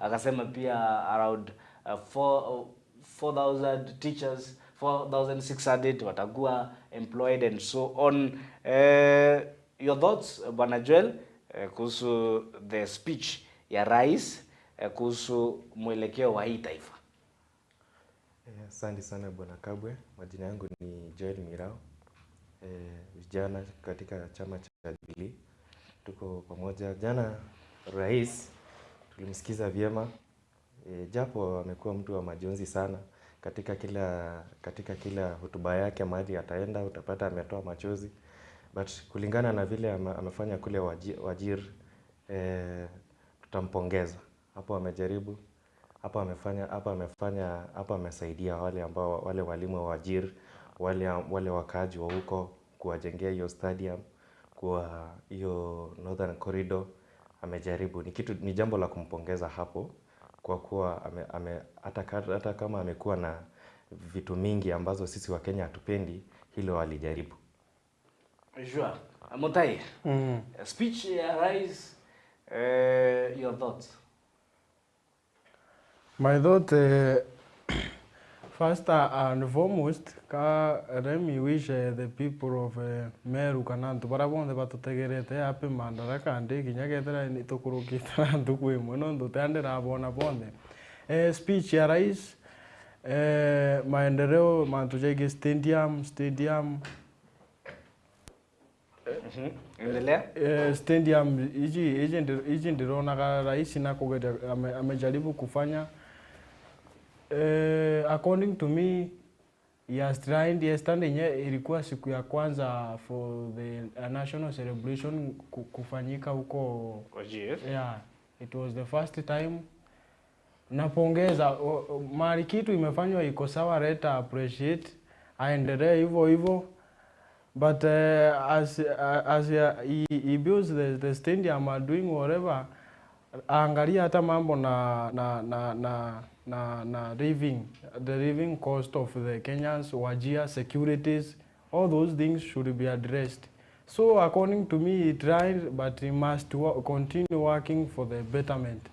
akasema pia around 4,000 teachers, 4,600 watakuwa employed and so on. Your thoughts Bwana Joel kuhusu the speech ya rais kuhusu mwelekeo wa hii taifa? Asante sana Bwana Kabwe. Majina yangu ni Joel Mirao. Vijana katika chama cha Jubilee tuko pamoja. Jana rais tulimsikiza vyema, japo amekuwa mtu wa majonzi sana katika kila hotuba yake, mahali ataenda utapata ametoa machozi, but kulingana na vile amefanya kule Wajir, tutampongeza. Hapo amejaribu, hapo amesaidia wale walimu wa Wajir, wale wakaaji wa huko, kuwajengea hiyo stadium, kwa hiyo Northern Corridor. Amejaribu, ni jambo la kumpongeza hapo, kwa kuwa hata kama amekuwa na vitu mingi ambazo sisi wa Kenya hatupendi, hilo alijaribu. Joa Mutai, speech ya rais, your thoughts? My thought, first and foremost, let me wish the people of Meru Kanantu bara bonde batutegerete happy Madaraka Day kinya getera ni tukurukitara ndukwe muno ndutandira bona bonde. Speech ya rais, maendeleo mantujege stadium stadium iji ndirona ka rais na kugeta amejaribu kufanya. According to me, he has tried. Yesterday ilikuwa siku ya kwanza for the national celebration kufanyika huko Wajir. Yeah, it was the first time. Napongeza mali kitu imefanywa iko sawa, let appreciate, aendelee hivyo. But as he builds the stadium are doing whatever, angalia hata mambo na the living cost of the Kenyans, Wajir, securities, all those things should be addressed. So according to me, he tried, but he must continue working for the betterment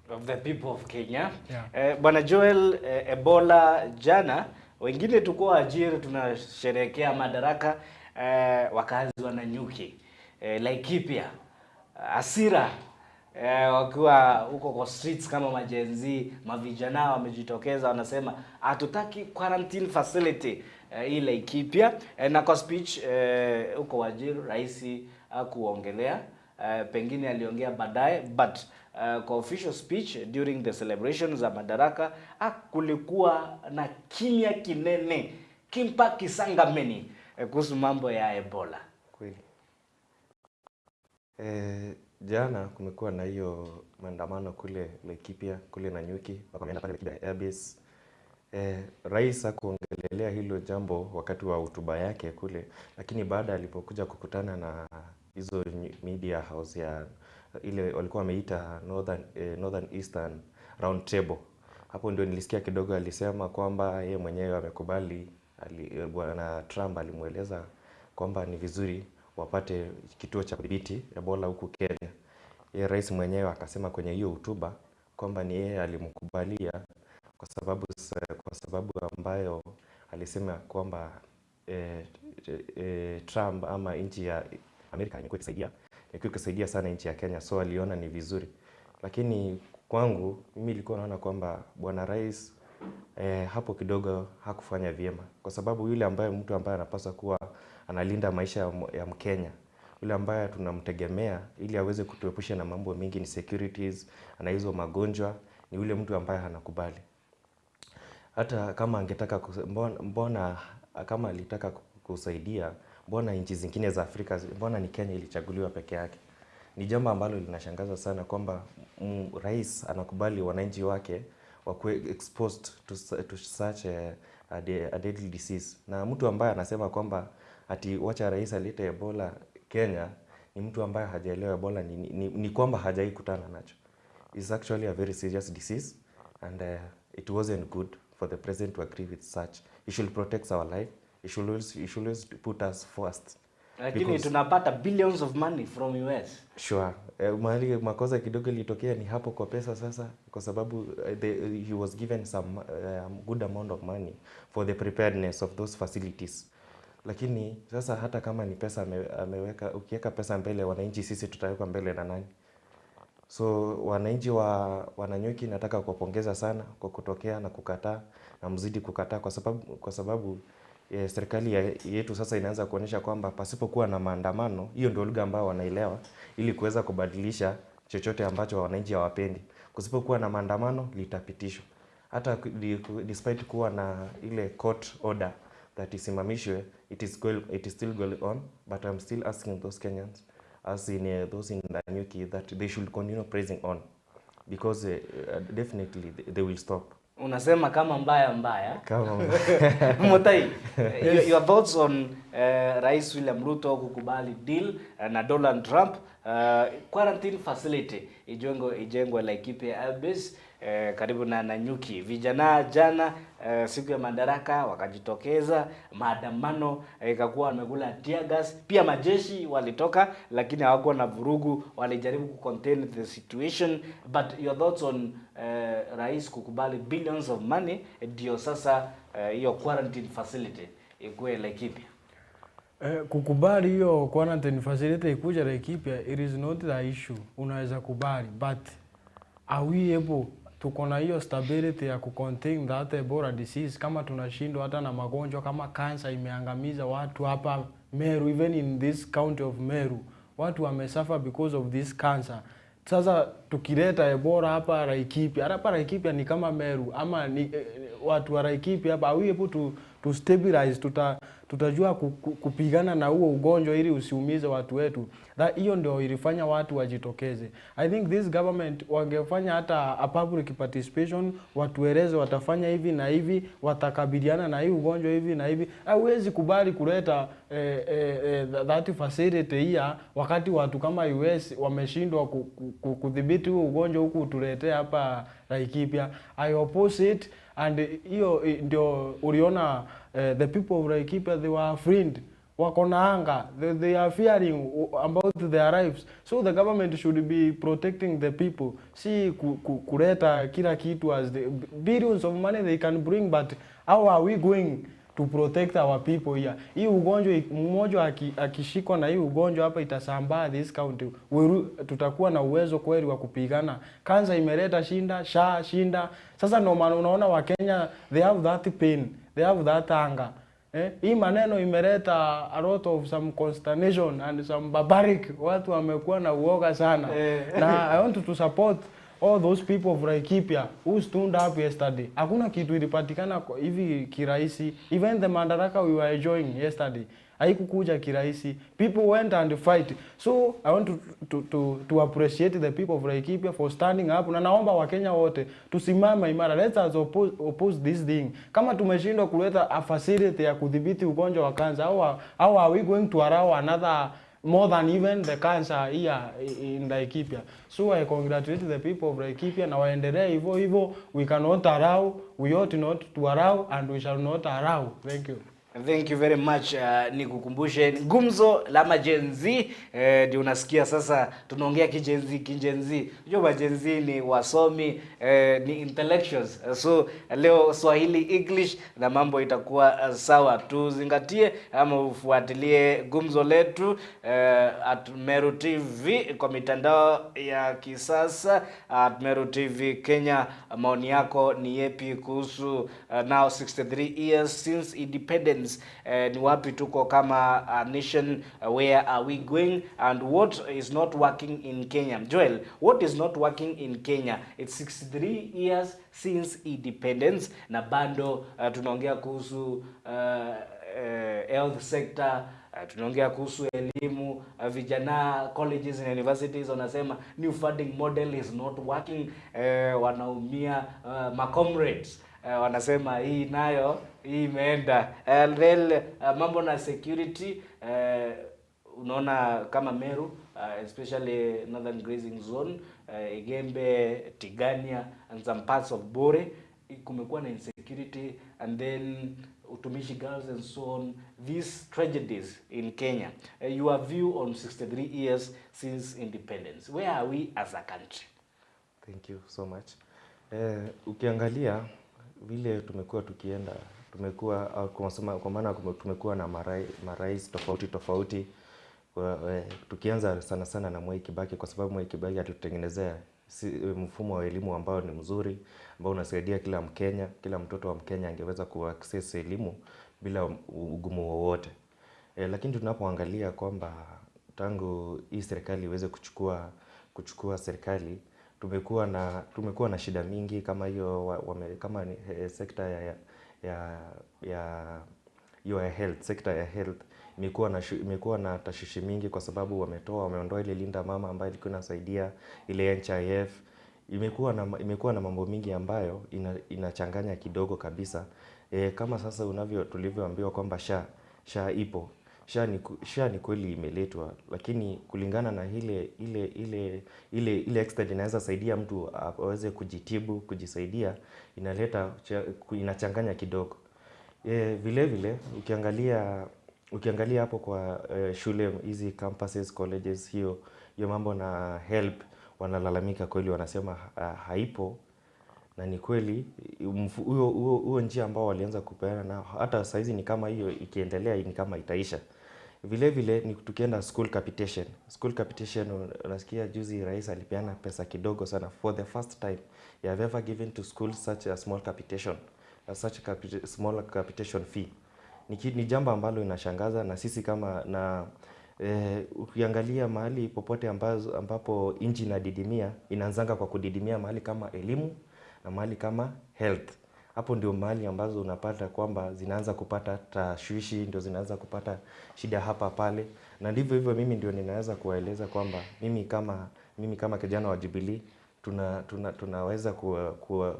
of the people of Kenya. Yeah. Bwana Joel, Ebola jana, wengine tuko Wajir tunasherehekea Madaraka, wakazi wananyuki, Laikipia, Asira, wakiwa huko kwa streets kama majenzi, mavijana wamejitokeza wanasema hatutaki quarantine facility hii Laikipia. Na kwa speech huko Wajir rais hakuongelea, pengine aliongea baadaye, but kwa official speech during the celebrations za Madaraka kulikuwa na kimya kinene, kimpa kisangameni kuhusu mambo ya Ebola. Kweli. Jana kumekuwa na hiyo maandamano kule Laikipia, kule Nanyuki, wakaenda pale Laikipia Airbase. Rais hakuongelelea hilo jambo wakati wa hotuba yake kule, lakini baada alipokuja kukutana na hizo media house ya ile walikuwa wameita Northern Eastern Round Table, hapo ndio nilisikia kidogo alisema kwamba yeye mwenyewe amekubali, Bwana Trump alimueleza kwamba ni vizuri wapate kituo cha kudhibiti Ebola huku Kenya. Yeye rais mwenyewe akasema kwenye hiyo hotuba kwamba ni yeye alimkubalia kwa sababu ambayo alisema kwamba Trump ama nchi ya Amerika imekuwa ikisaidia sana nchi ya Kenya, so aliona ni vizuri. Lakini kwangu mimi nilikuwa naona kwamba bwana rais hapo kidogo hakufanya vyema, kwa sababu yule mtu ambaye anapaswa kuwa analinda maisha ya Mkenya, yule ambaye tunamtegemea ili aweze kutuepusha na mambo mengi, ni securities, ana hizo magonjwa, ni yule mtu ambaye hanakubali. Hata kama angetaka kama alitaka kusaidia, mbona nchi zingine za Afrika, mbona ni Kenya ilichaguliwa peke yake? Ni jambo ambalo linashangaza sana kwamba rais anakubali wananchi wake wakuwe exposed to such a deadly disease. Na mtu ambaye anasema kwamba ati wacha rais alete Ebola Kenya, ni mtu ambaye hajaelewa Ebola ni kwamba hajai kutana nacho. It's actually a very serious disease, and it wasn't good for the president to agree with such. He should protect our life. He should always put us first. Lakini tunapata billions of money from US. Sure. Mahali makosa kidogo ilitokea ni hapo kwa pesa sasa, kwa sababu he was given some good amount of money for the preparedness of those facilities. Lakini sasa hata kama ni pesa ameweka, ukiweka pesa mbele, wananchi sisi tutaweka mbele na nani? So wananchi wa Nanyuki nataka kuwapongeza sana kwa kutokea na kukataa na mzidi kukataa, kwa sababu serikali yetu sasa inaanza kuonyesha kwamba pasipokuwa na maandamano, hiyo ndio lugha ambayo wanaelewa, ili kuweza kubadilisha chochote ambacho wananchi hawapendi. Kusipokuwa na maandamano litapitishwa. Hata despite kuwa na ile court order that isimamishwe, it is still going on, but I'm still asking those Kenyans, as in those in Nanyuki, that they should continue pressing on, because definitely they will stop. Unasema kama mbaya. Kama Mutai, your thoughts on Rais William Ruto kukubali deal na Donald Trump, quarantine facility ijengwe Laikipia base karibu na Nanyuki. Vijana jana siku ya Madaraka wakajitokeza maandamano, ikakuwa wamekula tear gas, pia majeshi walitoka, lakini hawakuwa na vurugu, walijaribu contain the situation. But your thoughts on rais kukubali billions of money ndio sasa hiyo quarantine facility ikuwe Laikipia? Kukubali hiyo quarantine facility ikuja Laikipia, it is not the issue. Unaweza kubali, but are we able, tuko na hiyo stability ya kucontain that Ebola disease? Kama tunashindwa hata na magonjwa kama cancer imeangamiza watu hapa Meru, even in this county of Meru watu wamesuffer because of this cancer. Sasa tukileta Ebola hapa Laikipia ni kama Meru ama ni watu wa Laikipia hapa, are we able to stabilize? Tutajua kupigana na huo ugonjwa ili usiumize watu wetu. Hiyo ndio ilifanya watu wajitokeze. I think this government wangefanya hata a public participation, watueleze watafanya hivi na hivi, watakabiliana na hii ugonjwa hivi na hivi. Hauwezi kubali kuleta that facility here wakati watu kama US wameshindwa kudhibiti huo ugonjwa huku tuletea hapa Laikipia. I oppose it, and hiyo ndio uliona the people of Laikipia, they were afraid, wako na anga, they are fearing about their lives. So the government should be protecting the people, si kuleta kila kitu as the billions of money they can bring, but how are we going to protect our people here? Hii ugonjwa mmoja akishikwa na hii ugonjwa hapa itasambaa this county, tutakuwa na uwezo kweli wa kupigana? Kansa imeleta shinda. Sasa ndio maana unaona wa Kenya, they have that pain, they have that anger. Hii maneno imeleta a lot of some consternation and some barbaric. Watu wamekuwa na uoga sana. Na I want to support all those people of Laikipia who stood up yesterday. Hakuna kitu ilipatikana hivi kirahisi. Even the Madaraka we were enjoying yesterday, haikukuja kirahisi. People went and fight. So I want to appreciate the people of Laikipia for standing up. Na naomba Wakenya wote tusimame imara. Let us oppose this thing. Kama tumeshindwa kuleta a facility ya kudhibiti ugonjwa wa cancer, how are we going to allow another more than even the cancer here in Laikipia? So I congratulate the people of Laikipia, na waendelee hivyo. We cannot allow, we ought not to allow, and we shall not allow. Thank you. Thank you very much. Nikukumbushe gumzo la majenzi, ndio unasikia sasa tunaongea kijenzi. Unajua majenzi ni wasomi, ni intellectuals. So leo Swahili English na mambo itakuwa sawa. Tuzingatie ama ufuatilie gumzo letu at Meru TV kwa mitandao ya kisasa, at Meru TV Kenya. Maoni yako ni yepi kuhusu now 63 years since independence? Ni wapi tuko kama a nation? Where are we going, and what is not working in Kenya? Joel, what is not working in Kenya? It's 63 years since independence, na bado tunaongea kuhusu health sector, tunaongea kuhusu elimu, vijana, colleges and universities wanasema new funding model is not working, wanaumia, my comrades wanasema hii nayo imeenda. Then mambo na security, unaona kama Meru, especially Northern Grazing Zone, Igembe, Tigania and some parts of Bore, kumekuwa na insecurity. And then Utumishi Girls and so on, these tragedies in Kenya. Your view on 63 years since independence. Where are we as a country? Thank you so much. Ukiangalia vile tumekuwa tukienda, kwa maana tumekuwa na marais tofauti tukianza sana sana na Mwai Kibaki, kwa sababu Mwai Kibaki alitutengenezea mfumo wa elimu ambao ni mzuri, ambao unasaidia kila Mkenya, kila mtoto wa Mkenya angeweza kuaccess elimu bila ugumu wowote. Lakini tunapoangalia kwamba tangu hii serikali iweze kuchukua serikali, tumekuwa na shida mingi kama hiyo kama sekta ya health, sekta ya health imekuwa na tashwishi mingi, kwa sababu wameondoa ile Linda Mama ambayo ilikuwa inasaidia ile NHIF. Imekuwa na mambo mingi ambayo inachanganya kidogo kabisa. Kama sasa tulivyoambiwa kwamba SHA ipo. SHA ni kweli imeletwa, lakini kulingana na ile extent inaweza saidia mtu aweze kujitibu, kujisaidia, inachanganya kidogo. Vile vile ukiangalia hapo kwa shule hizi campuses, colleges, hiyo mambo na help wanalalamika kweli, wanasema haipo, na ni kweli huo njia ambao walianza kupeana, na hata saizi ni kama hiyo ikiendelea ni kama itaisha. Vile vile ni tukienda school capitation. School capitation, unasikia juzi rais alipeana pesa kidogo sana, for the first time you have ever given to schools such a small capitation, small capitation fee. Ni jambo ambalo inashangaza, na sisi kama ukiangalia mahali popote ambapo nchi inadidimia, inaanzanga kwa kudidimia mahali kama elimu na mahali kama health. Hapo ndio mahali ambazo unapata kwamba zinaanza kupata tashwishi, ndio zinaanza kupata shida hapa pale. Na ndivyo hivyo mimi ndio ninaweza kuwaeleza kwamba mimi kama kijana wa Jubilee tunaweza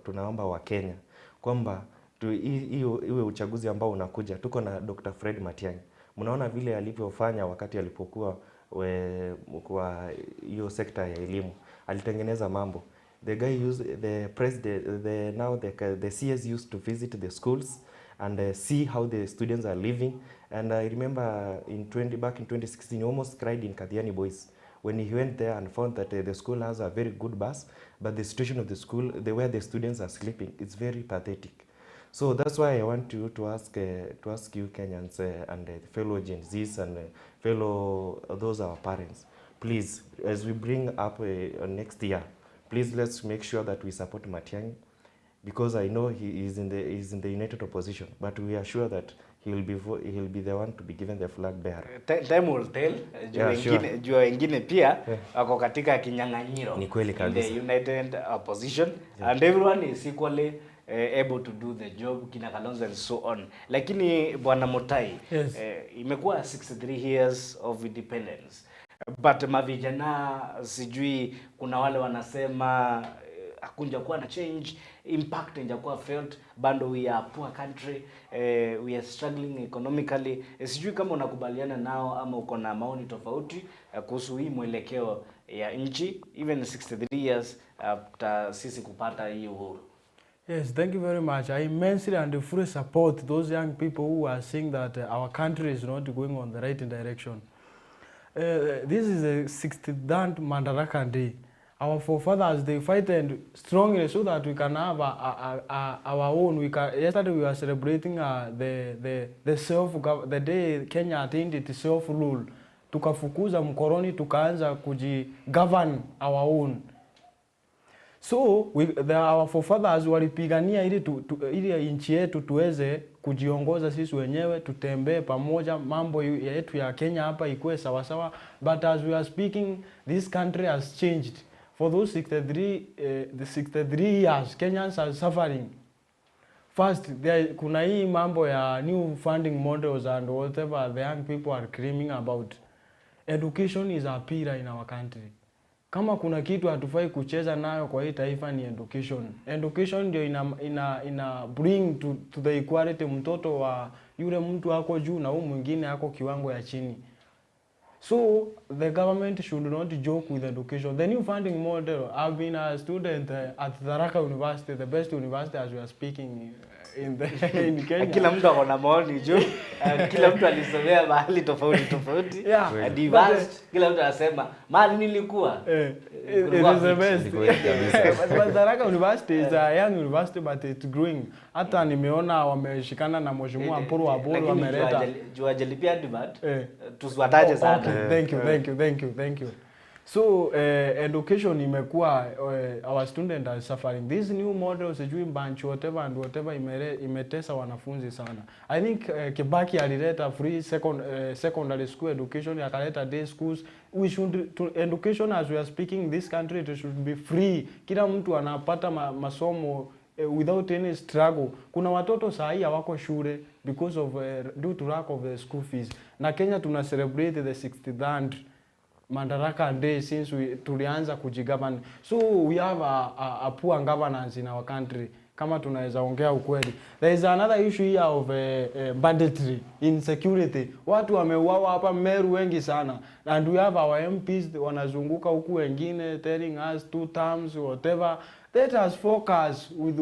tunaomba Wakenya kwamba iwe uchaguzi ambao unakuja, tuko na Dr. Fred Matiang'i. Mnaona vile alivyofanya wakati alipokuwa kwa hiyo sekta ya elimu, alitengeneza mambo. The guy used the president, the CS used to visit the schools and see how the students are living. And I remember back in 2016, he almost cried in Kathiani Boys when he went there and found that the school has a very good bus, but the situation of the school, where the students are sleeping, it's very pathetic. So that's why I want to ask you Kenyans and fellow Gen Zs and fellow those our parents, please, as we bring up next year, please let's make sure that we support Matiang'i, because I know he is in the united opposition, but we are sure that he will be the one to be given the flag bearer. Time will tell. Juu wengine pia wako katika kinyang'anyiro. Ni kweli kabisa. In the united opposition, and everyone is equally able to do the job, kina Kalonzo and so on. Lakini Bwana Mutai, yes. Imekuwa 63 years of independence. But mavijana sijui kuna wale wanasema hakunja kuwa na change, impact injakuwa felt, bado we are a poor country, we are struggling economically. Sijui kama unakubaliana nao ama uko na maoni tofauti kuhusu hii mwelekeo ya nchi even 63 years after sisi kupata hii uhuru. Yes, thank you very much. I immensely and fully support those young people who are saying that our country is not going on the right direction. This is a 63rd Madaraka Day. Our forefathers, they fight strongly so that we can have our own. Yesterday we were celebrating the day Kenya attained its self-rule. Tukafukuza mkoroni, tukaanza kujigovern our own. So our forefathers walipigania ili nchi yetu tuweze kujiongoza sisi wenyewe, tutembee pamoja, mambo yetu ya Kenya hapa ikuwe sawa sawa. But as we are speaking, this country has changed. For those 63 years, Kenyans are suffering. First, kuna hii mambo ya new funding models and whatever the young people are screaming about. Education is a pillar in our country. Kama kuna kitu hatufai kucheza nayo kwa hii taifa ni education. Education ndio ina bring to the equality mtoto wa yule mtu ako juu na huyu mwingine ako kiwango ya chini. So the government should not joke with education. The new funding model, I've been a student at Tharaka University, the best university as we are speaking in Kenya. Kila mtu akona maoni juu, kila mtu alisomea mahali tofauti. Yeah. Diverse, kila mtu anasema mahali nilikuwa. It is the best. But Tharaka University is a young university, but it's growing. Hata nimeona wameshikana na Mheshimiwa Apuru wameleta. Jua jalipia demand. Tusiwataje sana. Okay, thank you. So education imekuwa our student are suffering. These new models, sijui bunch whatever imetesa wanafunzi sana. I think Kibaki alileta free secondary school education, akaleta day schools. We should education as we are speaking in this country, it should be free. Kila mtu anapata masomo without any struggle. Kuna watoto sahi hawako shule because of due to lack of the school fees. Na Kenya tuna celebrate the 63rd Madaraka Day since tulianza kujigovern. So we have a poor governance in our country. Kama tunaweza ongea ukweli. There is another issue here of banditry, insecurity. Watu wameuawa hapa Meru wengi sana. And we have our MPs wanazunguka huku wengine telling us 2 terms whatever. Let us focus with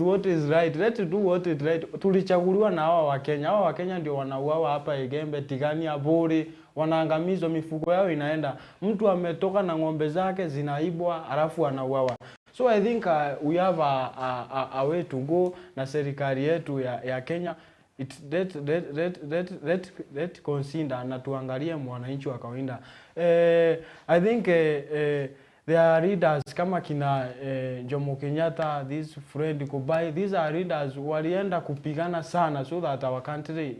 what is right. Let's do what is right. Tulichaguliwa na hawa Wakenya. Hawa Wakenya ndio wanauawa hapa Igembe, Tigania, Buri, wanaangamizwa, mifugo yao inaenda. Mtu ametoka na ng'ombe zake zinaibwa alafu anauawa. So I think we have a way to go na serikali yetu ya Kenya. Let consider na tuangalie mwananchi wa kawaida. I think there are leaders kama kina Jomo Kenyatta, this friend Kubai, these are leaders walienda kupigana sana so that our country